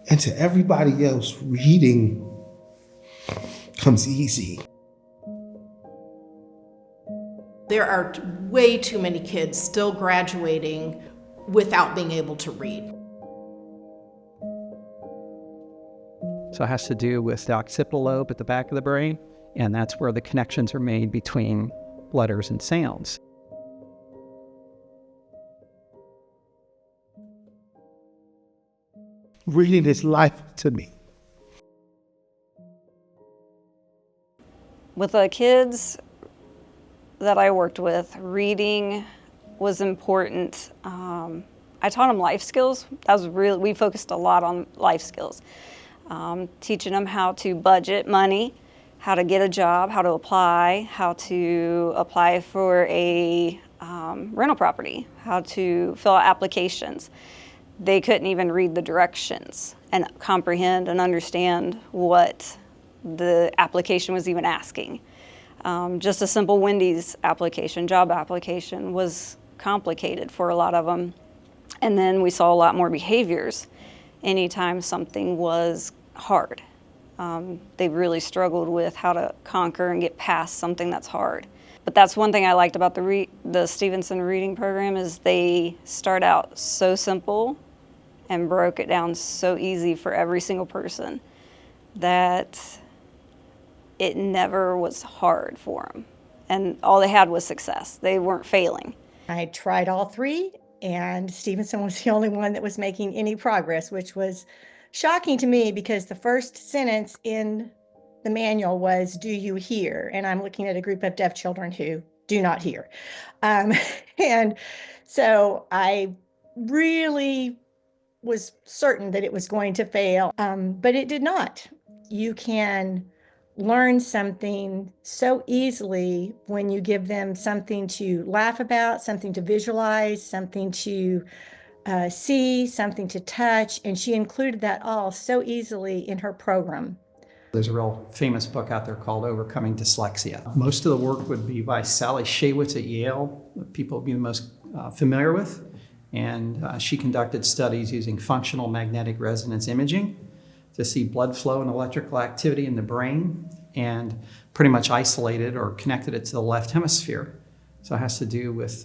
And to everybody else, reading comes easy. There are way too many kids still graduating without being able to read. So it has to do with the occipital lobe at the back of the brain, and that's where the connections are made between letters and sounds. Reading is life to me. With the kids that I worked with, reading was important. I taught them life skills. We focused a lot on life skills. Teaching them how to budget money, how to get a job, how to apply for a rental property, how to fill out applications. They couldn't even read the directions and comprehend and understand what the application was even asking. Just a simple Wendy's application, job application, was complicated for a lot of them. And then we saw a lot more behaviors anytime something was hard. They really struggled with how to conquer and get past something that's hard. But that's one thing I liked about the Stevenson Reading Program is they start out so simple and broke it down so easy for every single person that it never was hard for them. And all they had was success. They weren't failing. I tried all three, and Stevenson was the only one that was making any progress, which was shocking to me because the first sentence in the manual was, "Do you hear?" And I'm looking at a group of deaf children who do not hear. And so I really was certain that it was going to fail, but it did not. You can learn something so easily when you give them something to laugh about, something to visualize, something to see, something to touch, and she included that all so easily in her program. There's a real famous book out there called Overcoming Dyslexia. Most of the work would be by Sally Shaywitz at Yale, that people would be the most familiar with. And she conducted studies using functional magnetic resonance imaging to see blood flow and electrical activity in the brain, and pretty much isolated or connected it to the left hemisphere. So it has to do with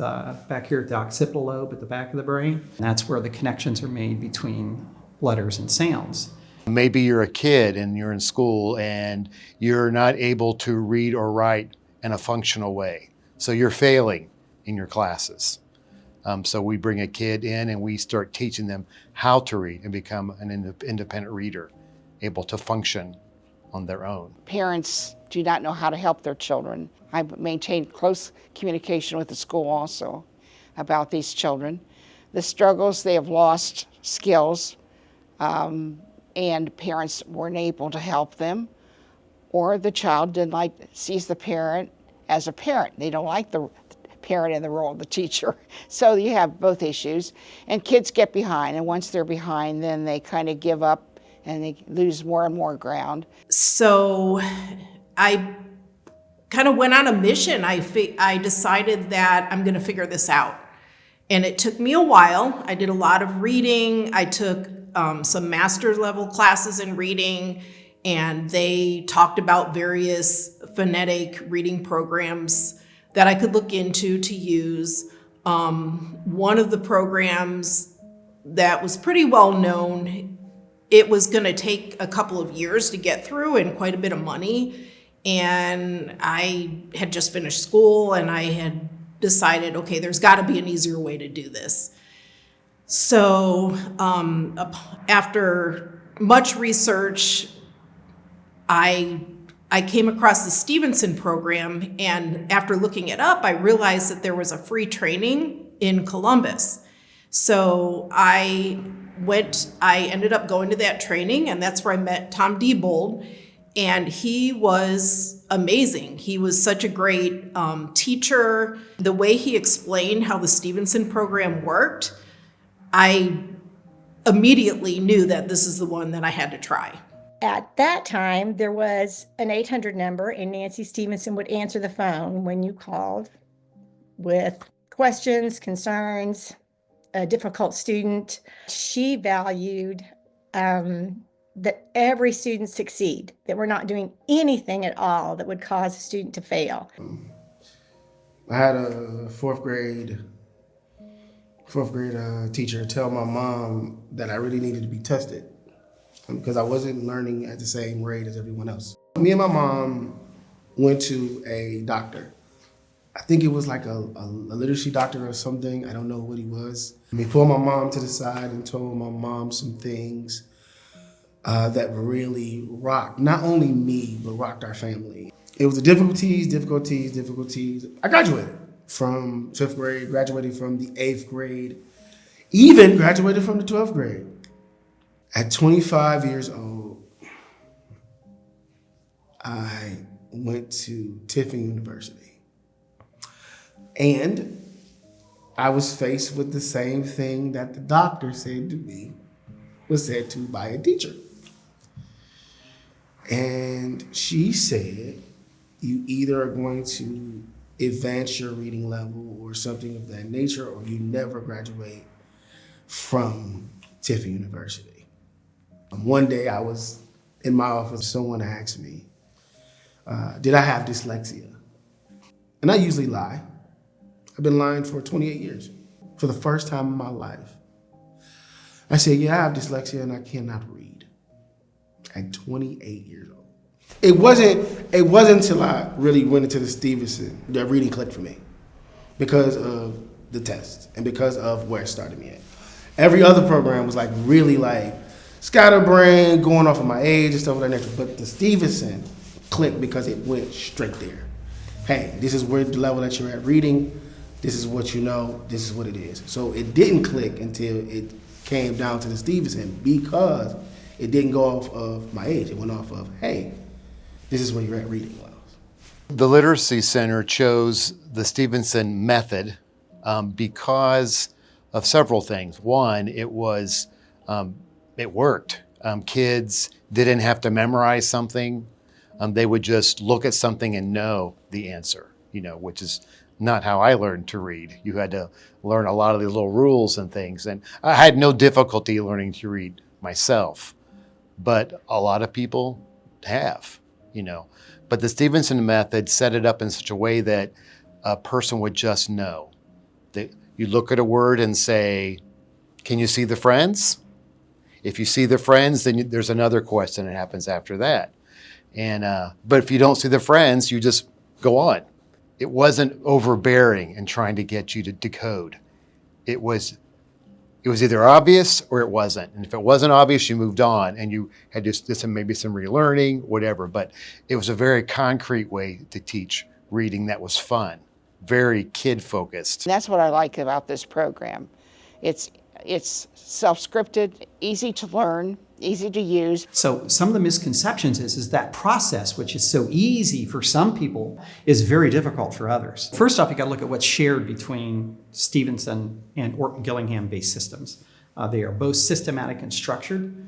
back here at the occipital lobe at the back of the brain. And that's where the connections are made between letters and sounds. Maybe you're a kid and you're in school and you're not able to read or write in a functional way. So you're failing in your classes. So we bring a kid in and we start teaching them how to read and become an independent reader, able to function on their own. Parents do not know how to help their children. I maintain close communication with the school also about these children. The struggles, they have lost skills, and parents weren't able to help them, or the child sees the parent as a parent. They don't like the parent in the role of the teacher. So you have both issues, and kids get behind, and once they're behind, then they kind of give up and they lose more and more ground. So I kind of went on a mission. I decided that I'm going to figure this out. And it took me a while. I did a lot of reading. I took some master's level classes in reading, and they talked about various phonetic reading programs that I could look into to use. One of the programs that was pretty well known, it was going to take a couple of years to get through and quite a bit of money. And I had just finished school and I had decided, okay, there's got to be an easier way to do this. So after much research, I came across the Stevenson program, and after looking it up, I realized that there was a free training in Columbus. So I ended up going to that training, and that's where I met Tom Diebold, and he was amazing. He was such a great teacher. The way he explained how the Stevenson program worked, I immediately knew that this is the one that I had to try. At that time, there was an 800 number, and Nancy Stevenson would answer the phone when you called with questions, concerns, a difficult student. She valued that every student succeed, that we're not doing anything at all that would cause a student to fail. I had a fourth grade teacher tell my mom that I really needed to be tested because I wasn't learning at the same rate as everyone else. Me and my mom went to a doctor. I think it was like a literacy doctor or something. I don't know what he was. He pulled my mom to the side and told my mom some things that really rocked, not only me, but rocked our family. It was the difficulties. I graduated from 5th grade, graduated from the 8th grade, even graduated from the 12th grade. At 25 years old, I went to Tiffin University. And I was faced with the same thing that the doctor said to me was said to by a teacher. And she said, you either are going to advance your reading level or something of that nature, or you never graduate from Tiffin University. One day I was in my office, someone asked me, did I have dyslexia? And I usually lie. I've been lying for 28 years. For the first time in my life, I said, yeah, I have dyslexia and I cannot read. At 28 years old. It wasn't until I really went into the Stevenson that reading clicked for me because of the test and because of where it started me at. Every other program was like really like scatterbrain, going off of my age and stuff of that nature. But the Stevenson clicked because it went straight there. Hey, this is where the level that you're at reading. This is what you know. This is what it is. So it didn't click until it came down to the Stevenson because it didn't go off of my age. It went off of, hey, this is where you're at reading levels. The Literacy Center chose the Stevenson method because of several things. One, it worked. Kids didn't have to memorize something. They would just look at something and know the answer, which is not how I learned to read. You had to learn a lot of the little rules and things. And I had no difficulty learning to read myself, but a lot of people have, But the Stevenson method set it up in such a way that a person would just know. That you look at a word and say, can you see the friends? If you see the friends, then there's another question that happens after that. And but if you don't see the friends, you just go on. It wasn't overbearing and trying to get you to decode. It was either obvious or it wasn't. And if it wasn't obvious, you moved on and you had just maybe some relearning, whatever. But it was a very concrete way to teach reading that was fun, very kid-focused. That's what I like about this program. It's self-scripted, easy to learn, easy to use. So some of the misconceptions is that process, which is so easy for some people, is very difficult for others. First off, you got to look at what's shared between Stevenson and Orton-Gillingham-based systems. They are both systematic and structured.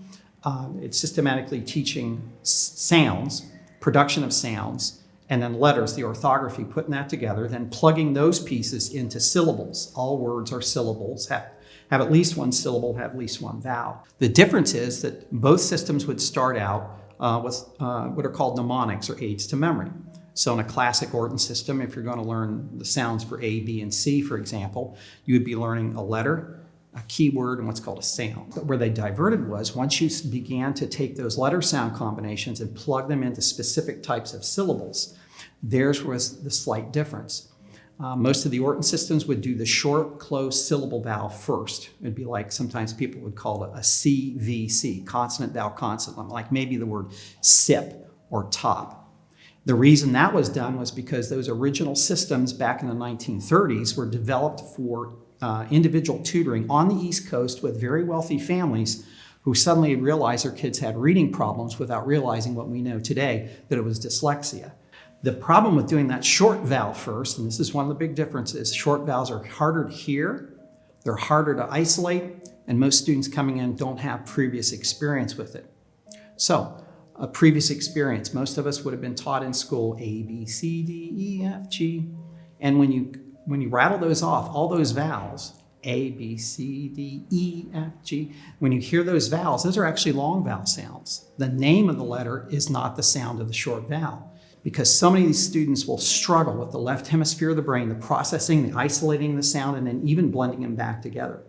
It's systematically teaching sounds, production of sounds, and then letters, the orthography, putting that together, then plugging those pieces into syllables. All words are syllables, have at least one syllable, have at least one vowel. The difference is that both systems would start out with what are called mnemonics, or aids to memory. So in a classic Orton system, if you're going to learn the sounds for A, B, and C, for example, you would be learning a letter, a keyword, and what's called a sound. But where they diverted was once you began to take those letter sound combinations and plug them into specific types of syllables, theirs was the slight difference. Most of the Orton systems would do the short, closed syllable vowel first. It'd be like sometimes people would call it a CVC, consonant, vowel, consonant, like maybe the word sip or top. The reason that was done was because those original systems back in the 1930s were developed for individual tutoring on the East Coast with very wealthy families who suddenly realized their kids had reading problems without realizing what we know today, that it was dyslexia. The problem with doing that short vowel first, and this is one of the big differences, short vowels are harder to hear, they're harder to isolate, and most students coming in don't have previous experience with it. So, a previous experience, most of us would have been taught in school A, B, C, D, E, F, G, and when you rattle those off, all those vowels, A, B, C, D, E, F, G. When you hear those vowels, those are actually long vowel sounds. The name of the letter is not the sound of the short vowel, because so many of these students will struggle with the left hemisphere of the brain, the processing, the isolating the sound, and then even blending them back together.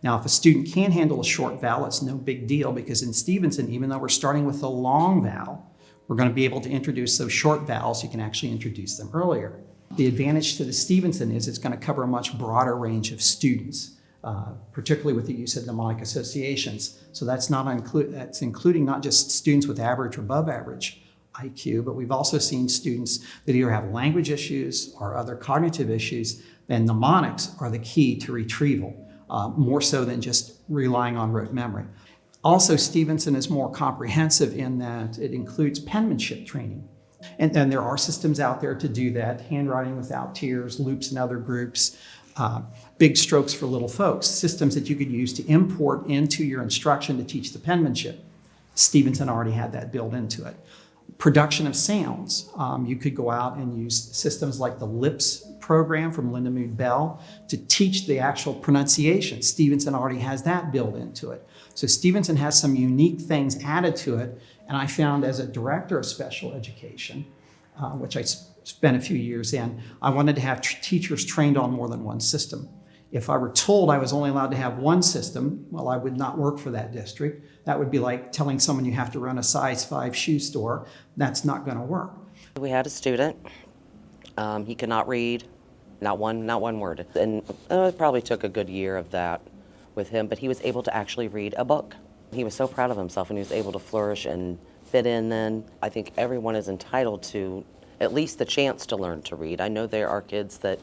Now, if a student can't handle a short vowel, it's no big deal, because in Stevenson, even though we're starting with a long vowel, we're going to be able to introduce those short vowels. You can actually introduce them earlier. The advantage to the Stevenson is it's going to cover a much broader range of students, particularly with the use of mnemonic associations. So that's including not just students with average or above average IQ, but we've also seen students that either have language issues or other cognitive issues, and mnemonics are the key to retrieval, more so than just relying on rote memory. Also, Stevenson is more comprehensive in that it includes penmanship training. And there are systems out there to do that: handwriting without tears, loops and other groups, big strokes for little folks, systems that you could use to import into your instruction to teach the penmanship. Stevenson already had that built into it. Production of sounds. You could go out and use systems like the LIPS program from Linda Mood Bell to teach the actual pronunciation. Stevenson already has that built into it. So Stevenson has some unique things added to it. And I found, as a director of special education, which I spent a few years in, I wanted to have teachers trained on more than one system. If I were told I was only allowed to have one system, well, I would not work for that district. That would be like telling someone you have to run a size 5 shoe store. That's not going to work. We had a student. He could not read, not one word. And it probably took a good year of that with him, but he was able to actually read a book. He was so proud of himself, and he was able to flourish and fit in then. I think everyone is entitled to at least the chance to learn to read. I know there are kids that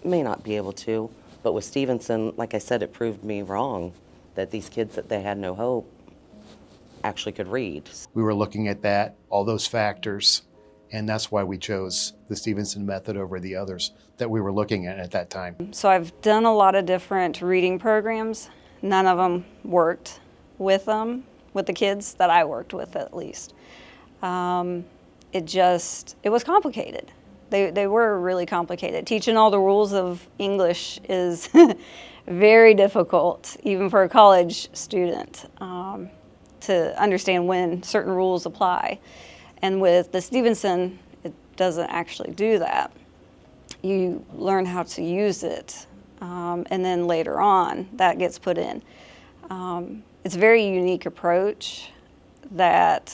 may not be able to, but with Stevenson, like I said, it proved me wrong, that these kids that they had no hope actually could read. We were looking at that, all those factors, and that's why we chose the Stevenson method over the others that we were looking at that time. So I've done a lot of different reading programs. None of them worked with the kids that I worked with, at least. It was complicated. They were really complicated. Teaching all the rules of English is very difficult, even for a college student, to understand when certain rules apply. And with the Stevenson, it doesn't actually do that. You learn how to use it, and then later on, that gets put in. It's a very unique approach that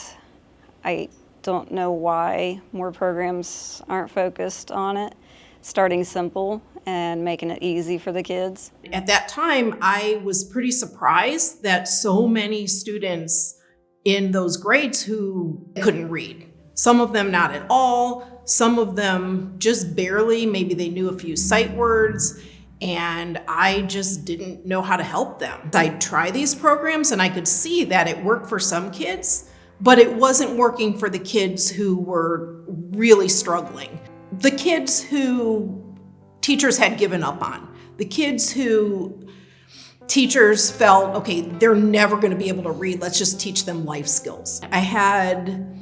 I don't know why more programs aren't focused on it. Starting simple and making it easy for the kids. At that time, I was pretty surprised that so many students in those grades who couldn't read. Some of them not at all, some of them just barely, maybe they knew a few sight words, and I just didn't know how to help them. I'd try these programs and I could see that it worked for some kids, but it wasn't working for the kids who were really struggling. The kids who teachers had given up on, the kids who teachers felt, okay, they're never going to be able to read, let's just teach them life skills. I had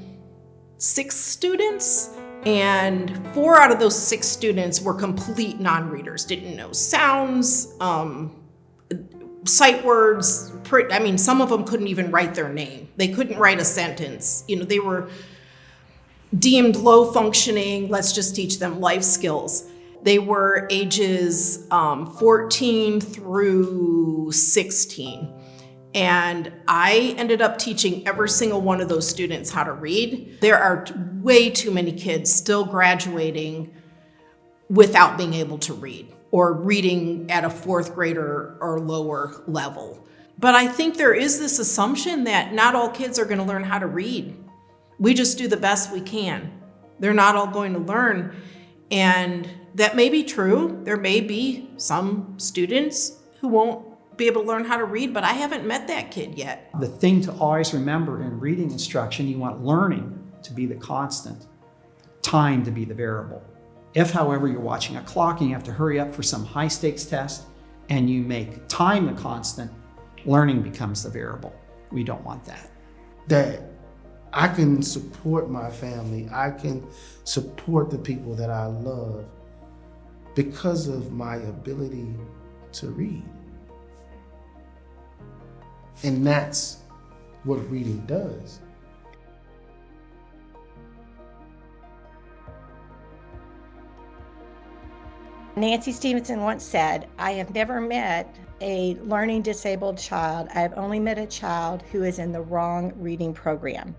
6 students, and 4 out of those 6 students were complete non-readers, didn't know sounds, sight words. Some of them couldn't even write their name. They couldn't write a sentence. They were deemed low functioning, let's just teach them life skills. They were ages 14 through 16. And I ended up teaching every single one of those students how to read. There are way too many kids still graduating without being able to read, or reading at a 4th grader or lower level. But I think there is this assumption that not all kids are going to learn how to read. We just do the best we can. They're not all going to learn. And that may be true. There may be some students who won't be able to learn how to read, but I haven't met that kid yet. The thing to always remember in reading instruction, you want learning to be the constant, time to be the variable. If, however, you're watching a clock and you have to hurry up for some high-stakes test and you make time the constant, learning becomes the variable. We don't want that. That I can support my family, I can support the people that I love because of my ability to read. And that's what reading does. Nancy Stevenson once said, "I have never met a learning disabled child. I have only met a child who is in the wrong reading program."